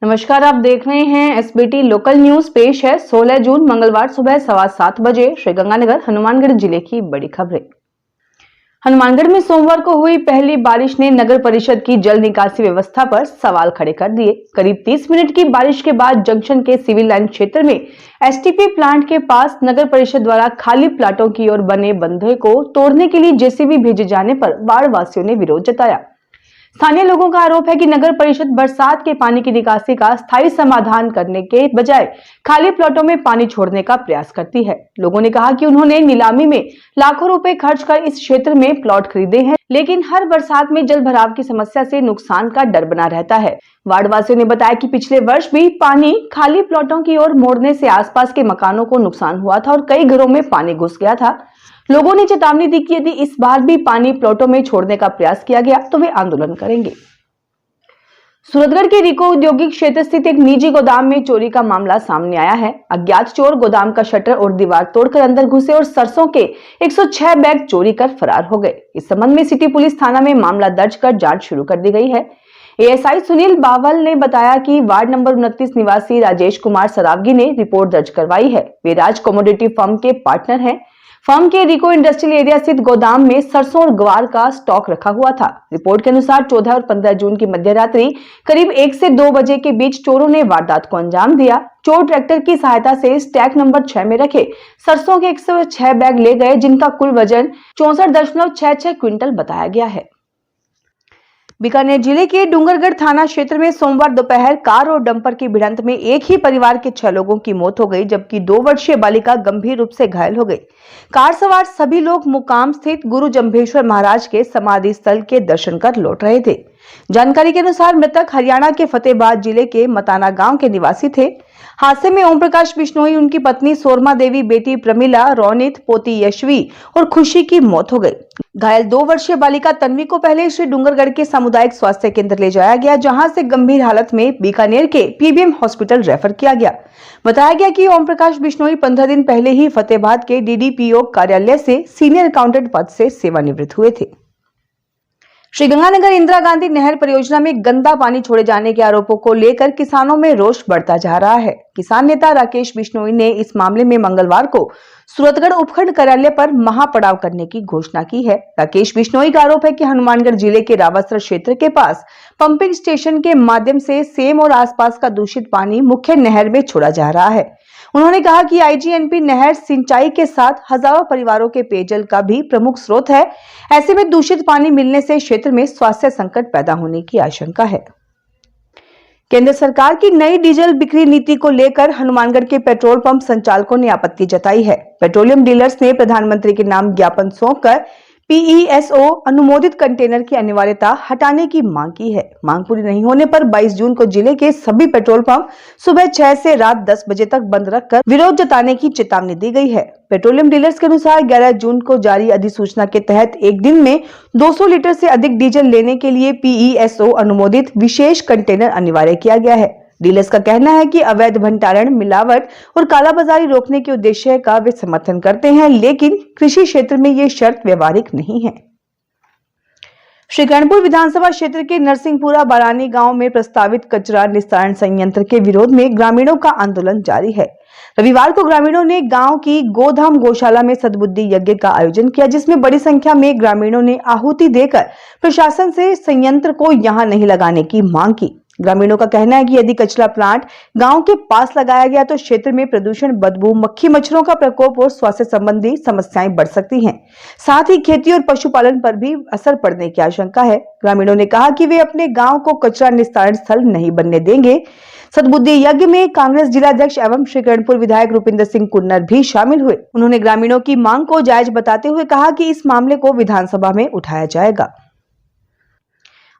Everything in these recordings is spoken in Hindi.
नमस्कार, आप देख रहे हैं एसबीटी लोकल न्यूज। पेश है 16 जून मंगलवार सुबह 7:15 बजे श्रीगंगानगर हनुमानगढ़ जिले की बड़ी खबरें। हनुमानगढ़ में सोमवार को हुई पहली बारिश ने नगर परिषद की जल निकासी व्यवस्था पर सवाल खड़े कर दिए। करीब 30 मिनट की बारिश के बाद जंक्शन के सिविल लाइन क्षेत्र में एसटीपी प्लांट के पास नगर परिषद द्वारा खाली प्लाटों की ओर बने बंधे को तोड़ने के लिए जेसीबी भेजे जाने पर वार्ड वासियों ने विरोध जताया। स्थानीय लोगों का आरोप है कि नगर परिषद बरसात के पानी की निकासी का स्थायी समाधान करने के बजाय खाली प्लॉटों में पानी छोड़ने का प्रयास करती है। लोगों ने कहा कि उन्होंने नीलामी में लाखों रुपए खर्च कर इस क्षेत्र में प्लॉट खरीदे हैं, लेकिन हर बरसात में जल भराव की समस्या से नुकसान का डर बना रहता है। वार्ड वासियों ने बताया कि पिछले वर्ष भी पानी खाली प्लॉटों की ओर मोड़ने से आसपास के मकानों को नुकसान हुआ था और कई घरों में पानी घुस गया था। लोगों ने चेतावनी दी कि यदि इस बार भी पानी प्लॉटों में छोड़ने का प्रयास किया गया तो वे आंदोलन करेंगे। सूरतगढ़ के रिको औद्योगिक क्षेत्र स्थित एक निजी गोदाम में चोरी का मामला सामने आया है। अज्ञात चोर गोदाम का शटर और दीवार तोड़कर अंदर घुसे और सरसों के 106 बैग चोरी कर फरार हो गए। इस संबंध में सिटी पुलिस थाना में मामला दर्ज कर जांच शुरू कर दी गई है। एएसआई सुनील बावल ने बताया कि वार्ड नंबर 29 निवासी राजेश कुमार सरावगी ने रिपोर्ट दर्ज करवाई है। वे राज कमोडिटी फर्म के पार्टनर हैं। फर्म के रिको इंडस्ट्रियल एरिया स्थित गोदाम में सरसों और ग्वार का स्टॉक रखा हुआ था। रिपोर्ट के अनुसार 14 और 15 जून की मध्य रात्रि करीब 1 से 2 बजे के बीच चोरों ने वारदात को अंजाम दिया। चोर ट्रैक्टर की सहायता से स्टैक नंबर 6 में रखे सरसों के 106 बैग ले गए, जिनका कुल वजन 64.66 क्विंटल बताया गया है। बीकानेर जिले के डूंगरगढ़ थाना क्षेत्र में सोमवार दोपहर कार और डंपर की भिड़ंत में एक ही परिवार के 6 लोगों की मौत हो गई, जबकि 2 वर्षीय बालिका गंभीर रूप से घायल हो गई। कार सवार सभी लोग मुकाम स्थित गुरु जंभेश्वर महाराज के समाधि स्थल के दर्शन कर लौट रहे थे। जानकारी के अनुसार मृतक हरियाणा के फतेहाबाद जिले के मताना गांव के निवासी थे। हादसे में ओम प्रकाश बिश्नोई, उनकी पत्नी सोरमा देवी, बेटी प्रमिला, रोनित, पोती यशवी और खुशी की मौत हो गई। घायल 2 वर्षीय बालिका तन्वी को पहले श्री डूंगरगढ़ के सामुदायिक स्वास्थ्य केंद्र ले जाया गया, जहां से गंभीर हालत में बीकानेर के पीबीएम हॉस्पिटल रेफर किया गया। बताया गया कि ओम प्रकाश बिश्नोई 15 दिन पहले ही फतेहाबाद के डीडीपीओ कार्यालय से सीनियर अकाउंटेंट पद से सेवानिवृत्त हुए थे। श्रीगंगानगर इंदिरा गांधी नहर परियोजना में गंदा पानी छोड़े जाने के आरोपों को लेकर किसानों में रोष बढ़ता जा रहा है। किसान नेता राकेश बिश्नोई ने इस मामले में मंगलवार को सूरतगढ़ उपखंड कार्यालय पर महापड़ाव करने की घोषणा की है। राकेश बिश्नोई का आरोप है कि हनुमानगढ़ जिले के रावतसर क्षेत्र के पास पंपिंग स्टेशन के माध्यम से सेम और आसपास का दूषित पानी मुख्य नहर में छोड़ा जा रहा है। उन्होंने कहा कि आईजीएनपी नहर सिंचाई के साथ हजारों परिवारों के पेयजल का भी प्रमुख स्रोत है। ऐसे में दूषित पानी मिलने से क्षेत्र में स्वास्थ्य संकट पैदा होने की आशंका है। केंद्र सरकार की नई डीजल बिक्री नीति को लेकर हनुमानगढ़ के पेट्रोल पंप संचालकों ने आपत्ति जताई है। पेट्रोलियम डीलर्स ने प्रधानमंत्री के नाम ज्ञापन सौंपकर पीईएसओ अनुमोदित कंटेनर की अनिवार्यता हटाने की मांग की है। मांग पूरी नहीं होने पर 22 जून को जिले के सभी पेट्रोल पंप सुबह 6 से रात 10 बजे तक बंद रखकर विरोध जताने की चेतावनी दी गई है। पेट्रोलियम डीलर्स के अनुसार 11 जून को जारी अधिसूचना के तहत एक दिन में 200 लीटर से अधिक डीजल लेने के लिए पीईएसओ अनुमोदित विशेष कंटेनर अनिवार्य किया गया है। डीलर्स का कहना है कि अवैध भंडारण, मिलावट और कालाबाजारी रोकने के उद्देश्य का वे समर्थन करते हैं, लेकिन कृषि क्षेत्र में ये शर्त व्यवहारिक नहीं है। श्रीकरणपुर विधानसभा क्षेत्र के नरसिंहपुरा बारानी गांव में प्रस्तावित कचरा निस्तारण संयंत्र के विरोध में ग्रामीणों का आंदोलन जारी है। रविवार को ग्रामीणों ने गांव की गोधाम गौशाला में सद्बुद्धि यज्ञ का आयोजन किया, जिसमें बड़ी संख्या में ग्रामीणों ने आहुति देकर प्रशासन से संयंत्र को यहां नहीं लगाने की मांग की। ग्रामीणों का कहना है कि यदि कचरा प्लांट गांव के पास लगाया गया तो क्षेत्र में प्रदूषण, बदबू, मक्खी मच्छरों का प्रकोप और स्वास्थ्य संबंधी समस्याएं बढ़ सकती हैं। साथ ही खेती और पशुपालन पर भी असर पड़ने की आशंका है। ग्रामीणों ने कहा कि वे अपने गांव को कचरा निस्तारण स्थल नहीं बनने देंगे। सद्बुद्धि यज्ञ में कांग्रेस जिलाध्यक्ष एवं श्रीकरणपुर विधायक रूपिंदर सिंह कुन्नर भी शामिल हुए। उन्होंने ग्रामीणों की मांग को जायज बताते हुए कहा कि इस मामले को विधानसभा में उठाया जाएगा।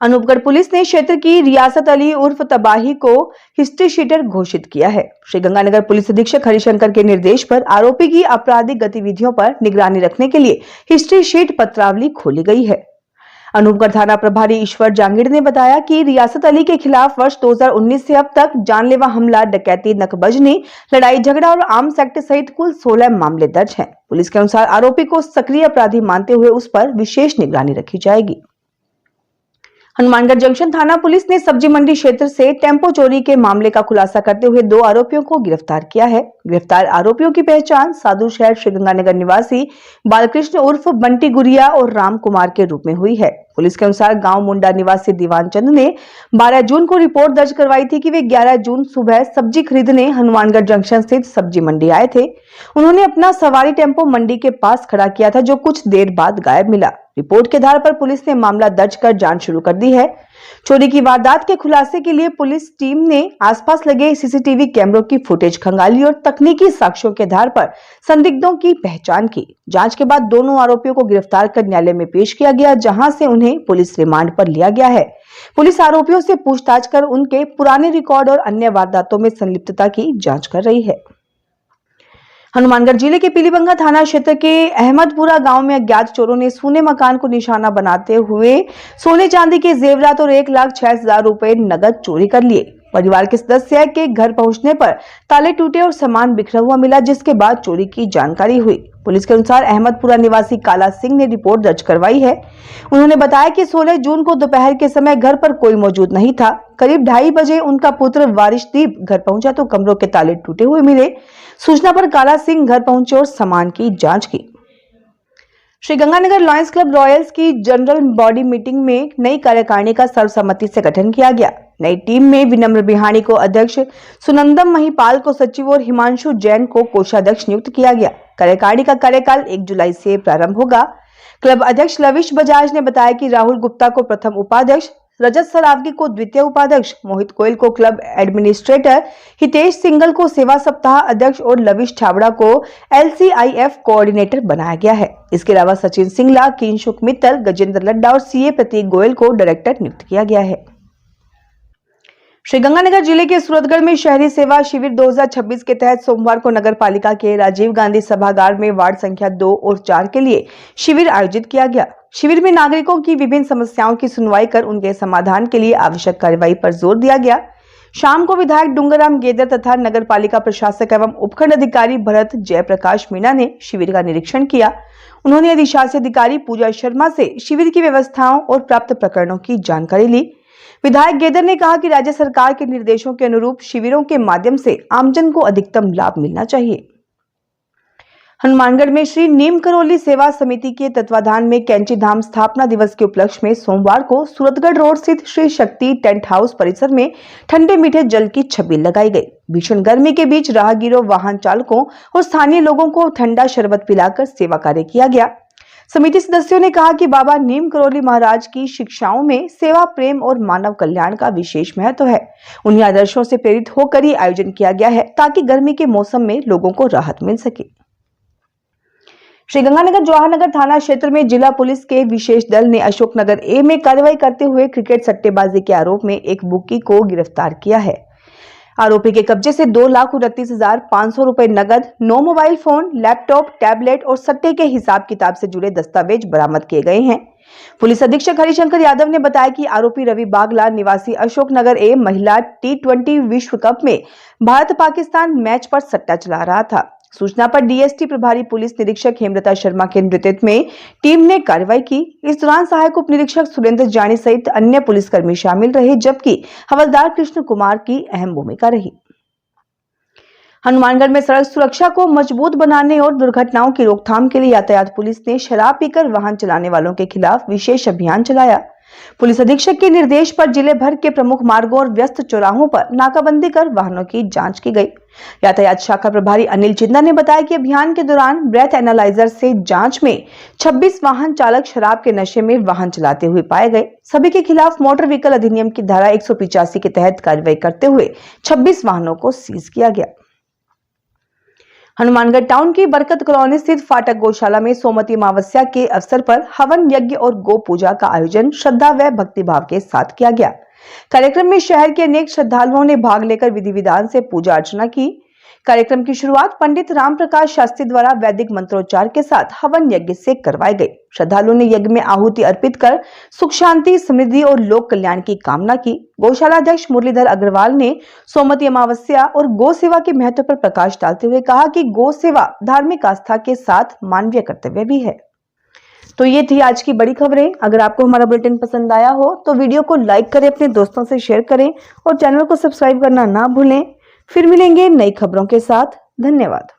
अनूपगढ़ पुलिस ने क्षेत्र की रियासत अली उर्फ तबाही को हिस्ट्री शीटर घोषित किया है। श्रीगंगानगर पुलिस अधीक्षक हरिशंकर के निर्देश पर आरोपी की आपराधिक गतिविधियों पर निगरानी रखने के लिए हिस्ट्री शीट पत्रावली खोली गई है। अनूपगढ़ थाना प्रभारी ईश्वर जांगिड़ ने बताया कि रियासत अली के खिलाफ वर्ष 2019 से अब तक जानलेवा हमला, डकैती, नकबजनी, लड़ाई झगड़ा और आर्म्स एक्ट सहित कुल 16 मामले दर्ज हैं। पुलिस के अनुसार आरोपी को सक्रिय अपराधी मानते हुए उस पर विशेष निगरानी रखी जाएगी। हनुमानगढ़ जंक्शन थाना पुलिस ने सब्जी मंडी क्षेत्र से टेम्पो चोरी के मामले का खुलासा करते हुए 2 आरोपियों को गिरफ्तार किया है। गिरफ्तार आरोपियों की पहचान साधु शहर श्रीगंगानगर निवासी बालकृष्ण उर्फ बंटी गुरिया और राम कुमार के रूप में हुई है। पुलिस के अनुसार गांव मुंडा निवासी दीवान चंद ने 12 जून को रिपोर्ट दर्ज करवाई थी कि वे 11 जून सुबह सब्जी खरीदने हनुमानगढ़ जंक्शन स्थित सब्जी मंडी आए थे। उन्होंने अपना सवारी टेम्पो मंडी के पास खड़ा किया था, जो कुछ देर बाद गायब मिला। रिपोर्ट के आधार पर पुलिस ने मामला दर्ज कर जांच शुरू कर दी है। चोरी की वारदात के खुलासे के लिए पुलिस टीम ने आसपास लगे सीसीटीवी कैमरों की फुटेज खंगाली और तकनीकी साक्ष्यों के आधार पर संदिग्धों की पहचान की। जांच के बाद दोनों आरोपियों को गिरफ्तार कर न्यायालय में पेश किया गया, जहां से उन्हें पुलिस रिमांड पर लिया गया है। पुलिस आरोपियों से पूछताछ कर उनके पुराने रिकॉर्ड और अन्य वारदातों में संलिप्तता की जांच कर रही है। हनुमानगढ़ जिले के पीलीबंगा थाना क्षेत्र के अहमदपुरा गांव में अज्ञात चोरों ने सूने मकान को निशाना बनाते हुए सोने चांदी के जेवरात और 1,06,000 रुपए नगद चोरी कर लिए। परिवार के सदस्य के घर पहुंचने पर ताले टूटे और सामान बिखरा हुआ मिला, जिसके बाद चोरी की जानकारी हुई। पुलिस के अनुसार अहमदपुरा निवासी काला सिंह ने रिपोर्ट दर्ज करवाई है। उन्होंने बताया कि 16 जून को दोपहर के समय घर पर कोई मौजूद नहीं था। करीब 2:30 बजे उनका पुत्र वारिशदीप घर पहुंचा तो कमरों के ताले टूटे हुए मिले। सूचना पर काला सिंह घर पहुंचे और सामान की जांच की। श्रीगंगानगर लॉयंस क्लब रॉयल्स की जनरल बॉडी मीटिंग में नई कार्यकारिणी का सर्वसम्मति से गठन किया गया। नई टीम में विनम्र बिहानी को अध्यक्ष, सुनंदम महिपाल को सचिव और हिमांशु जैन को कोषाध्यक्ष नियुक्त किया गया। कार्यकारिणी का कार्यकाल 1 जुलाई से प्रारंभ होगा। क्लब अध्यक्ष लविश बजाज ने बताया कि राहुल गुप्ता को प्रथम उपाध्यक्ष, रजत सरावगी को द्वितीय उपाध्यक्ष, मोहित गोयल को क्लब एडमिनिस्ट्रेटर, हितेश सिंगल को सेवा सप्ताह अध्यक्ष और लविश छाबड़ा को LCIF कोऑर्डिनेटर बनाया गया है। इसके अलावा सचिन सिंगला, किंशुक मित्तल, गजेंद्र लड्डा और CA प्रतीक गोयल को डायरेक्टर नियुक्त किया गया है। श्रीगंगानगर जिले के सूरतगढ़ में शहरी सेवा शिविर 2026 के तहत सोमवार को नगर पालिका के राजीव गांधी सभागार में वार्ड संख्या 2 और 4 के लिए शिविर आयोजित किया गया। शिविर में नागरिकों की विभिन्न समस्याओं की सुनवाई कर उनके समाधान के लिए आवश्यक कार्रवाई पर जोर दिया गया। शाम को विधायक डूंगरराम गेदर तथा नगर पालिका प्रशासक एवं उपखंड अधिकारी भरत जयप्रकाश मीणा ने शिविर का निरीक्षण किया। उन्होंने अधिशासी अधिकारी पूजा शर्मा से शिविर की व्यवस्थाओं और प्राप्त प्रकरणों की जानकारी ली। विधायक गेदर ने कहा कि राज्य सरकार के निर्देशों के अनुरूप शिविरों के माध्यम से आमजन को अधिकतम लाभ मिलना चाहिए। हनुमानगढ़ में श्री नीम करौली सेवा समिति के तत्वाधान में कैंची धाम स्थापना दिवस के उपलक्ष्य में सोमवार को सूरतगढ़ रोड स्थित श्री शक्ति टेंट हाउस परिसर में ठंडे मीठे जल की छबील लगाई गई। भीषण गर्मी के बीच राहगीरों, वाहन चालकों और स्थानीय लोगों को ठंडा शरबत पिलाकर सेवा कार्य किया गया। समिति सदस्यों ने कहा कि बाबा नीम करौली महाराज की शिक्षाओं में सेवा, प्रेम और मानव कल्याण का विशेष महत्व है। उन्हीं आदर्शों से प्रेरित होकर ये आयोजन किया गया है ताकि गर्मी के मौसम में लोगों को राहत मिल सके। श्रीगंगानगर जवाहरनगर थाना क्षेत्र में जिला पुलिस के विशेष दल ने अशोकनगर A में कार्रवाई करते हुए क्रिकेट सट्टेबाजी के आरोप में एक बुकी को गिरफ्तार किया है। आरोपी के कब्जे से 2,29,500 रुपए नगद, 9 मोबाइल फोन, लैपटॉप, टैबलेट और सट्टे के हिसाब किताब से जुड़े दस्तावेज बरामद किए गए हैं। पुलिस अधीक्षक हरिशंकर यादव ने बताया कि आरोपी रवि बागला निवासी अशोकनगर A महिला T20 विश्व कप में भारत पाकिस्तान मैच पर सट्टा चला रहा था। सूचना पर DST प्रभारी पुलिस निरीक्षक हेमलता शर्मा के नेतृत्व में टीम ने कार्रवाई की। इस दौरान सहायक उप निरीक्षक सुरेंद्र जानी सहित अन्य पुलिसकर्मी शामिल रहे, जबकि हवलदार कृष्ण कुमार की अहम भूमिका रही। हनुमानगढ़ में सड़क सुरक्षा को मजबूत बनाने और दुर्घटनाओं की रोकथाम के लिए यातायात पुलिस ने शराब पीकर वाहन चलाने वालों के खिलाफ विशेष अभियान चलाया। पुलिस अधीक्षक के निर्देश पर जिले भर के प्रमुख मार्गों और व्यस्त चौराहों पर नाकाबंदी कर वाहनों की जांच की गई। यातायात शाखा प्रभारी अनिल चिंदा ने बताया कि अभियान के दौरान ब्रेथ एनालाइजर से जांच में 26 वाहन चालक शराब के नशे में वाहन चलाते हुए पाए गए। सभी के खिलाफ मोटर व्हीकल अधिनियम की धारा 185 के तहत कार्रवाई करते हुए 26 वाहनों को सीज किया गया। हनुमानगढ़ टाउन की बरकत कॉलोनी स्थित फाटक गौशाला में सोमवती अमावस्या के अवसर पर हवन यज्ञ और गो पूजा का आयोजन श्रद्धा व भक्तिभाव के साथ किया गया। कार्यक्रम में शहर के अनेक श्रद्धालुओं ने भाग लेकर विधि विधान से पूजा अर्चना की। कार्यक्रम की शुरुआत पंडित राम प्रकाश शास्त्री द्वारा वैदिक मंत्रोच्चार के साथ हवन यज्ञ से करवाई गई। श्रद्धालुओं ने यज्ञ में आहुति अर्पित कर सुख शांति, समृद्धि और लोक कल्याण की कामना की। गौशाला अध्यक्ष मुरलीधर अग्रवाल ने सोमवती अमावस्या और गौ सेवा के महत्व पर प्रकाश डालते हुए कहा कि गौ सेवा धार्मिक आस्था के साथ मानवीय कर्तव्य भी है। तो ये थी आज की बड़ी खबरें। अगर आपको हमारा बुलेटिन पसंद आया हो तो वीडियो को लाइक करें, अपने दोस्तों से शेयर करें और चैनल को सब्सक्राइब करना ना भूलें। फिर मिलेंगे नई खबरों के साथ। धन्यवाद।